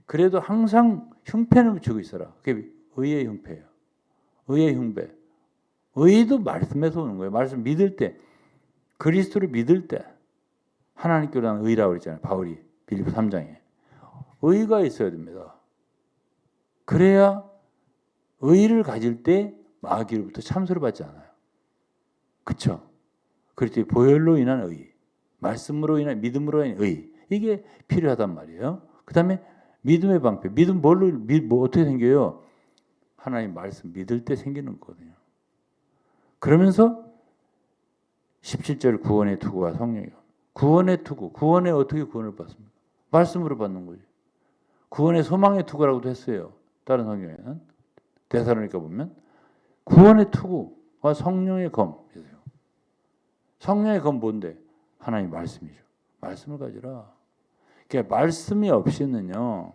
그래도 항상 흉패는 붙이고 있어라. 그게 의의 흉패예요. 의의 흉배. 의도 말씀에서 오는 거예요. 말씀 믿을 때, 그리스도를 믿을 때 하나님께로 난 의라고 그랬잖아요. 바울이 빌립보 3장에. 의가 있어야 됩니다. 그래야 의를 가질 때 마귀로부터 참소를 받지 않아요. 그렇죠? 그렇지. 보혈로 인한 의, 말씀으로 인한 믿음으로 인한 의, 이게 필요하단 말이에요. 그 다음에 믿음의 방패. 믿음 뭐 어떻게 생겨요? 하나님 말씀 믿을 때 생기는 거거든요. 그러면서 17절 구원의 투구와 성령이요. 구원의 투구. 구원에 어떻게 구원을 받습니까? 말씀으로 받는 거죠. 구원의 소망의 투구라고도 했어요. 다른 성경에는. 데살로니가 보면 구원의 투구와 성령의 검. 성령의 검 뭔데? 하나님 말씀이죠. 말씀을 가지라. 그러니까 말씀이 없이는요.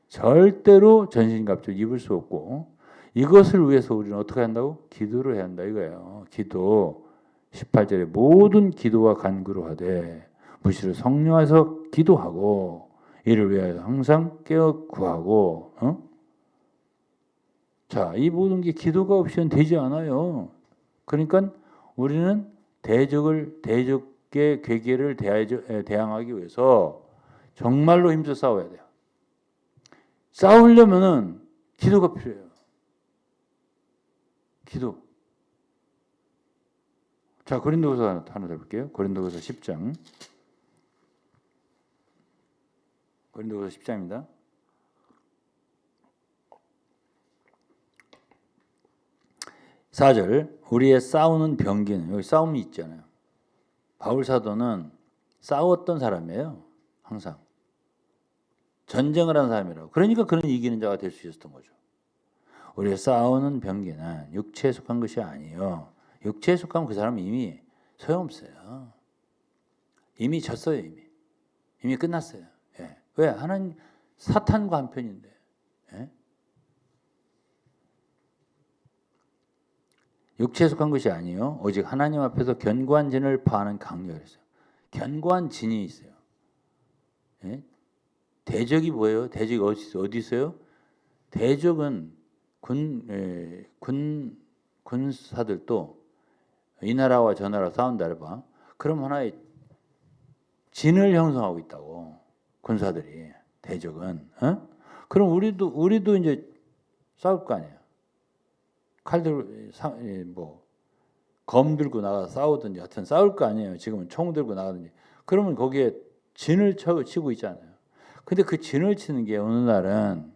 절대로 전신갑주 입을 수 없고 이것을 위해서 우리는 어떻게 한다고? 기도를 해야 한다 이거예요. 기도. 18절에 모든 기도와 간구로 하되 무시로 성령에서 기도하고 이를 위하여 항상 깨어 구하고 자, 이 모든 게 기도가 없이는 되지 않아요. 그러니까 우리는 대적의 괴계를 대항하기 위해서 정말로 힘써 싸워야 돼요. 싸우려면은 기도가 필요해요. 기도. 자, 고린도후서 하나 더 볼게요. 고린도후서 10장. 고린도후서 10장입니다. 4절. 우리의 싸우는 병기는, 여기 싸움이 있잖아요. 바울 사도는 싸웠던 사람이에요. 항상. 전쟁을 한 사람이라고. 그러니까 그런 이기는 자가 될 수 있었던 거죠. 우리가 싸우는 병기는 육체에 속한 것이 아니에요. 육체에 속하면 그 사람은 이미 소용없어요. 이미 졌어요. 이미 끝났어요. 예. 왜? 하나님 사탄과 한편인데. 예? 육체에 속한 것이 아니요 오직 하나님 앞에서 견고한 진을 파하는 강력이었어요. 견고한 진이 있어요. 예? 대적이 뭐예요? 대적이 어디 있어요? 대적은 군사들도 이 나라와 저 나라 싸운다 해봐. 그럼 하나의 진을 형성하고 있다고. 군사들이 대적은. 어? 그럼 우리도 이제 싸울 거 아니에요. 검 들고 나가 싸우든지 하여튼 싸울 거 아니에요. 지금은 총 들고 나가든지. 그러면 거기에 진을 치고 있잖아요. 근데 그 진을 치는 게 어느 날은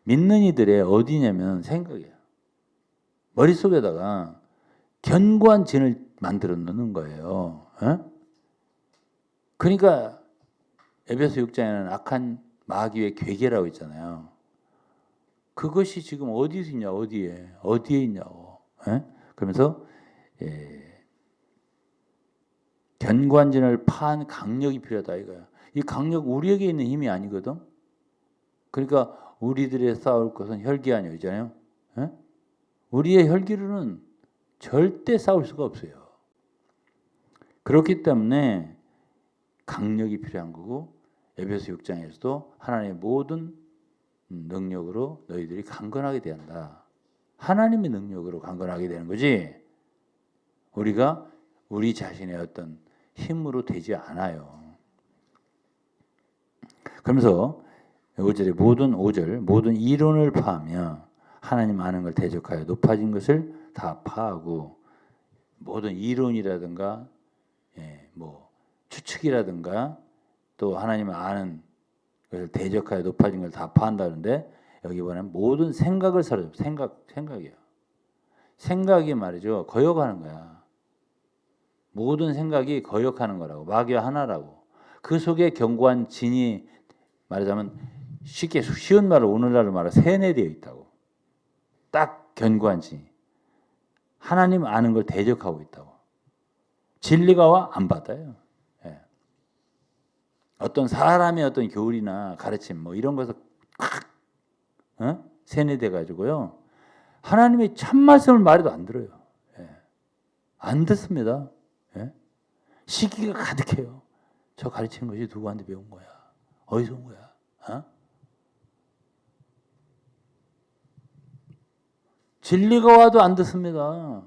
믿는 이들의 어디냐면 생각이에요. 머릿속에다가 견고한 진을 만들어 놓는 거예요. 어? 그러니까 에베소 6장에는 악한 마귀의 괴계라고 있잖아요. 그것이 지금 어디서 있냐, 어디에 있냐고. 에? 그러면서 견고한 진을 파한 강력이 필요하다 이거야. 이 강력 우리에게 있는 힘이 아니거든. 그러니까 우리들의 싸울 것은 혈기 아니잖아요. 에? 우리의 혈기로는 절대 싸울 수가 없어요. 그렇기 때문에 강력이 필요한 거고 에베소 6장에서도 하나님의 모든 능력으로 너희들이 강건하게 된다. 하나님의 능력으로 강건하게 되는 거지. 우리가 우리 자신의 어떤 힘으로 되지 않아요. 그러면서 5절 모든 이론을 파하며 하나님 아는 걸 대적하여 높아진 것을 다 파하고 모든 이론이라든가 추측이라든가 또 하나님을 아는 것을 대적하여 높아진 걸 다 파한다는데 여기 보면 모든 생각을 사로잡. 생각이에요. 생각이 말이죠. 거역하는 거야. 모든 생각이 거역하는 거라고. 마귀와 하나라고. 그 속에 견고한 진이 말하자면 쉽게 쉬운 말로 오늘날로 말해 세뇌되어 있다고. 딱 견고한 진이. 하나님 아는 걸 대적하고 있다고. 진리가 와 안 받아요. 예. 어떤 사람의 어떤 교리나 가르침 이런 것을 확 세뇌돼 가지고요. 하나님의 참 말씀을 말해도 안 들어요. 예. 안 듣습니다. 예. 시기가 가득해요. 저 가르치는 것이 누구한테 배운 거야? 어디서 온 거야? 어? 진리가 와도 안 듣습니다.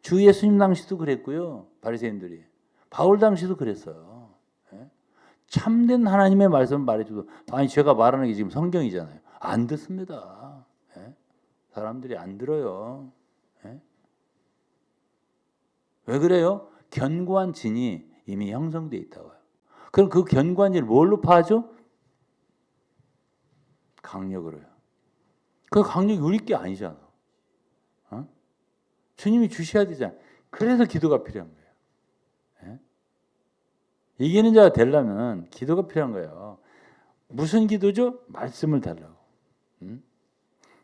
주 예수님 당시도 그랬고요. 바리새인들이. 바울 당시도 그랬어요. 예? 참된 하나님의 말씀을 말해줘도 아니 제가 말하는 게 지금 성경이잖아요. 안 듣습니다. 예? 사람들이 안 들어요. 예? 왜 그래요? 견고한 진이 이미 형성되어 있다고요. 그럼 그 견고한 진을 뭘로 파죠? 강력으로요. 그 강력이 우리 게 아니잖아. 주님이 주셔야 되잖아요. 그래서 기도가 필요한 거예요. 예? 이기는 자가 되려면 기도가 필요한 거예요. 무슨 기도죠? 말씀을 달라고.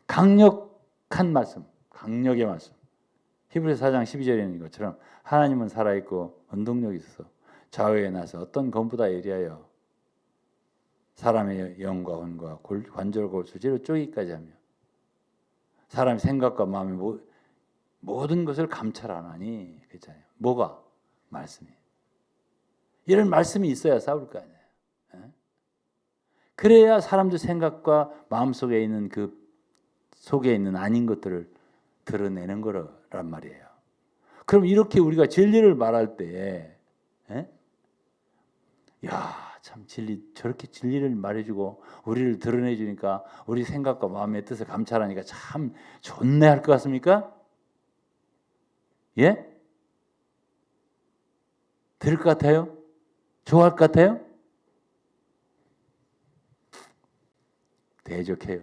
강력한 말씀, 강력의 말씀. 히브리서 4장 12절에 있는 것처럼 하나님은 살아있고 운동력이 있어서 좌우에 나서 어떤 검보다 예리하여 사람의 영과魂과 관절과 골수지로 쪼기까지 하며 사람의 생각과 마음의 모든 것을 감찰하나니 그렇잖아요. 뭐가? 말씀이. 이런 말씀이 있어야 싸울 거 아니에요. 그래야 사람들 생각과 마음속에 있는 그 속에 있는 아닌 것들을 드러내는 거란 말이에요. 그럼 이렇게 우리가 진리를 말할 때에 참 저렇게 진리를 말해주고 우리를 드러내주니까 우리 생각과 마음의 뜻을 감찰하니까 참 좋네 할 것 같습니까? 예? 들을 것 같아요? 좋아할 것 같아요? 대적해요.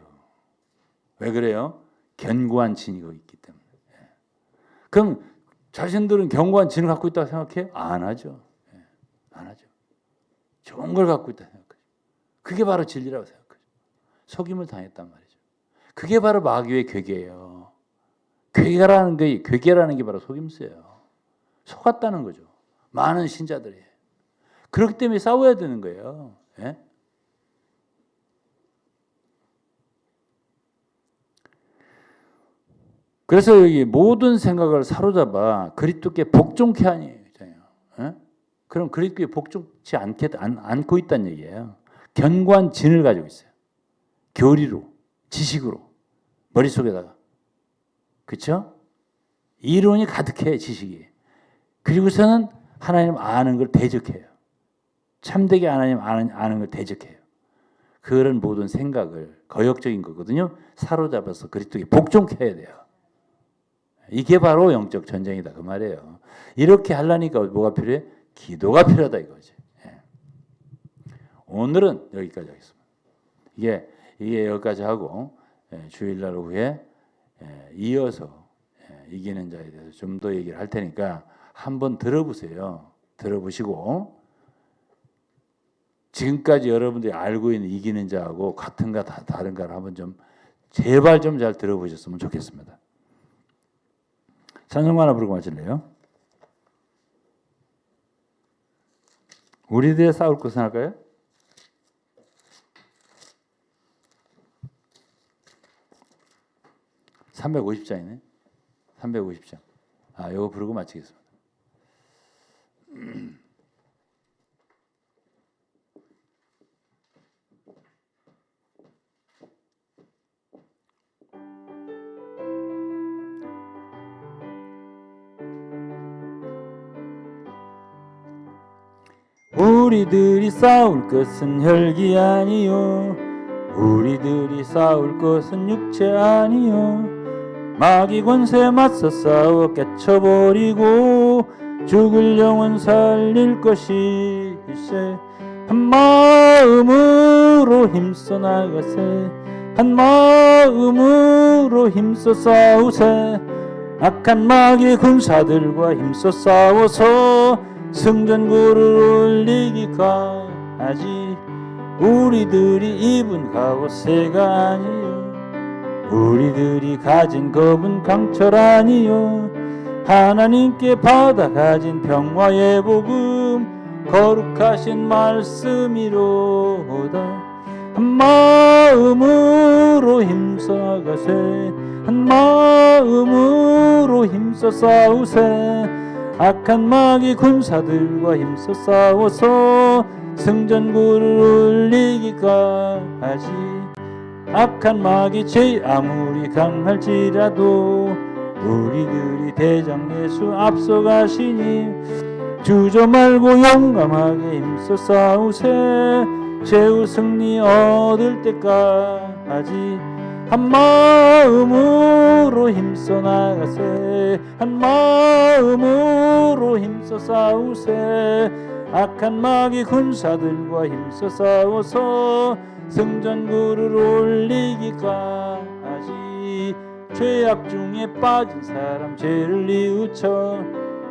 왜 그래요? 견고한 진이 있기 때문에. 그럼 자신들은 견고한 진을 갖고 있다고 생각해요? 안 하죠. 안 하죠. 좋은 걸 갖고 있다 생각하죠. 그게 바로 진리라고 생각해요. 속임을 당했단 말이죠. 그게 바로 마귀의 괴계예요. 괴계라는 게 바로 속임수예요. 속았다는 거죠. 많은 신자들이. 그렇기 때문에 싸워야 되는 거예요. 예? 그래서 여기 모든 생각을 사로잡아 그리스도께 복종케 하니. 예? 그럼 그리스도께 복종치 않고 있다는 얘기예요. 견고한 진을 가지고 있어요. 교리로, 지식으로, 머릿속에다가. 그렇죠? 이론이 가득해, 지식이. 그리고서는 하나님 아는 걸 대적해요. 참되게 하나님 아는 걸 대적해요. 그런 모든 생각을 거역적인 거거든요. 사로잡아서 그리스도에 복종케 해야 돼요. 이게 바로 영적 전쟁이다 그 말이에요. 이렇게 하려니까 뭐가 필요해? 기도가 필요하다 이거지. 예. 오늘은 여기까지 하겠습니다. 이게 여기까지 하고 주일날 후에 이어서 이기는 자에 대해서 좀 더 얘기를 할 테니까 한번 들어보세요. 들어보시고 지금까지 여러분들이 알고 있는 이기는 자하고 같은가 다른가를 한번 좀 제발 좀 잘 들어보셨으면 좋겠습니다. 찬송 하나 부르고 마실래요? 우리들의 싸울 것은 할까요? (350장이네) 350장. 이거 부르고 마치겠습니다. 우리들이 싸울 것은 혈기 아니요 우리들이 싸울 것은 육체 아니요 마귀 권세 맞서 싸워 깨쳐버리고 죽을 영혼 살릴 것이세 한 마음으로 힘써 나가세 한 마음으로 힘써 싸우세 악한 마귀 군사들과 힘써 싸워서 승전구를 올리기까지 우리들이 입은 갑옷새가 아니요 우리들이 가진 겁은 강철 아니요 하나님께 받아 가진 평화의 복음 거룩하신 말씀이로다 한 마음으로 힘써 나가세 한 마음으로 힘써 싸우세 악한 마귀 군사들과 힘써 싸워서 승전구를 올리기까지 악한 마귀 죄 아무리 강할지라도 우리들이 대장 예수 앞서가시니 주저 말고 용감하게 힘써 싸우세 최후 승리 얻을 때까지 한 마음으로 힘써 나가세 한 마음으로 힘써 싸우세 악한 마귀 군사들과 힘써 싸워서 승전구를 올리기까지 죄악 중에 빠진 사람 죄를 뉘우쳐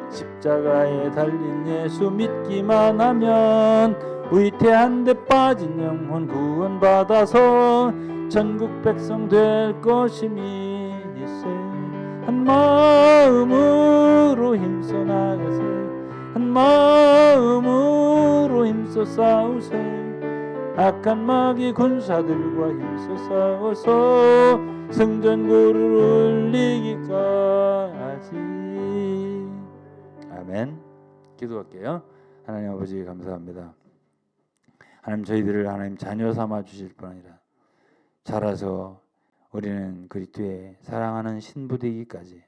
십자가에 달린 예수 믿기만 하면 위태한 데 빠진 영혼 구원받아서 전국 백성 될 것임이세 한 마음으로 힘써 나가세 한 마음으로 힘써 싸우세 악한 마귀 군사들과 힘써 싸워서 승전구를 올리기까지 아멘. 기도할게요. 하나님 아버지 감사합니다. 하나님 저희들을 하나님 자녀 삼아 주실 뿐 아니라 자라서 우리는 그리스도의 사랑하는 신부 되기까지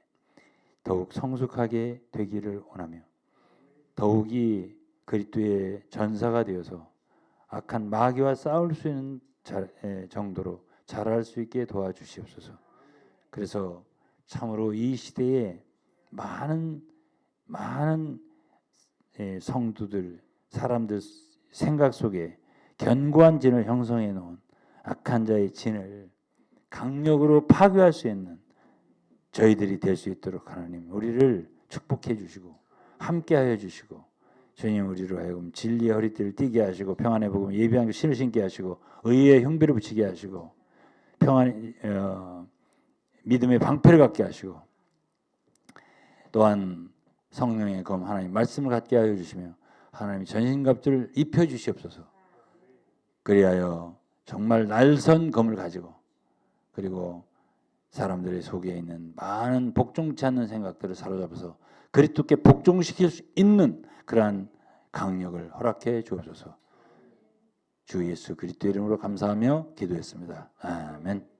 더욱 성숙하게 되기를 원하며 더욱이 그리스도의 전사가 되어서 악한 마귀와 싸울 수 있는 정도로 자랄 수 있게 도와주시옵소서. 그래서 참으로 이 시대에 많은 성도들 사람들 생각 속에 견고한 진을 형성해 놓은 악한 자의 진을 강력으로 파괴할 수 있는 저희들이 될 수 있도록 하나님 우리를 축복해 주시고 함께하여 주시고 주님 우리로 하여금 진리의 허리띠를 띠게 하시고 평안의 복음 예비한 신을 신게 하시고 의의 형비를 붙이게 하시고 평안 믿음의 방패를 갖게 하시고 또한 성령의 검 하나님 말씀을 갖게 하여 주시며 하나님이 전신갑주를 입혀 주시옵소서. 그리하여 정말 날선 검을 가지고 그리고 사람들의 속에 있는 많은 복종치 않는 생각들을 사로잡아서 그리스도께 복종시킬 수 있는 그러한 강력을 허락해 주옵소서. 주 예수 그리스도 이름으로 감사하며 기도했습니다. 아멘.